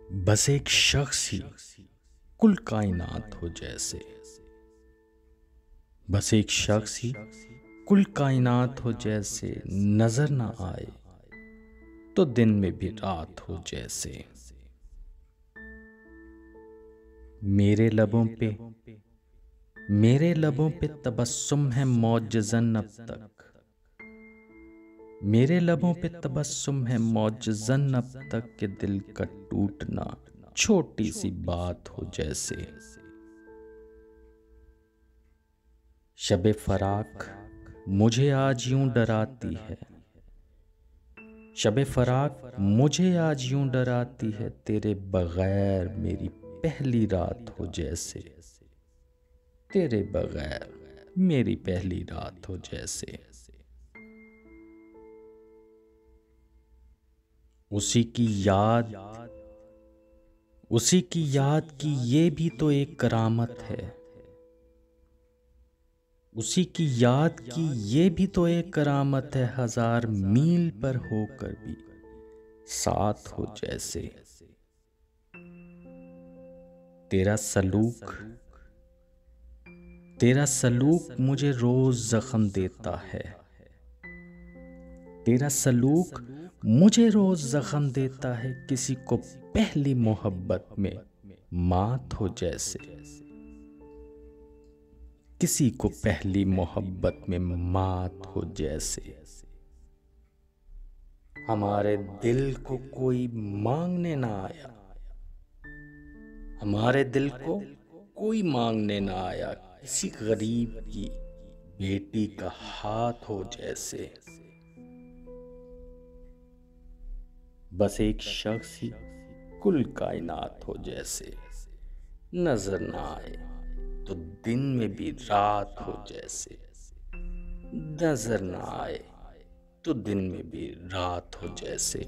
बस एक शख्स ही कुल कायनात हो जैसे। बस एक शख्स ही कुल कायनात हो जैसे। नजर ना आए तो दिन में भी रात हो जैसे। मेरे लबों पे मेरे लबों पे तबस्सुम है मौजज़न अब तक। मेरे लबों पे तबस्सुम है मौजज़न अब तक के दिल का टूटना छोटी सी बात हो जैसे। शबे फराक मुझे आज यूं डराती है। शबे फराक मुझे आज यूं डराती है, तेरे बगैर मेरी पहली रात हो जैसे। तेरे बगैर मेरी पहली रात हो जैसे। उसी की याद उसी की याद की ये भी तो एक करामत है। उसी की याद की ये भी तो एक करामत है, 1000 मील पर होकर भी साथ हो जैसे। तेरा सलूक तेरा सलूक मुझे रोज जख्म देता है। तेरा सलूक मुझे रोज जख्म देता है, किसी को पहली मोहब्बत में मात हो जैसे। किसी को पहली मोहब्बत में मात हो जैसे। हमारे दिल को कोई मांगने ना आया। हमारे दिल को कोई मांगने ना आया, किसी गरीब की बेटी का हाथ हो जैसे। बस एक शख्स ही कुल कायनात हो जैसे। नजर ना आए तो दिन में भी रात हो जैसे। नजर ना आए तो दिन में भी रात हो जैसे।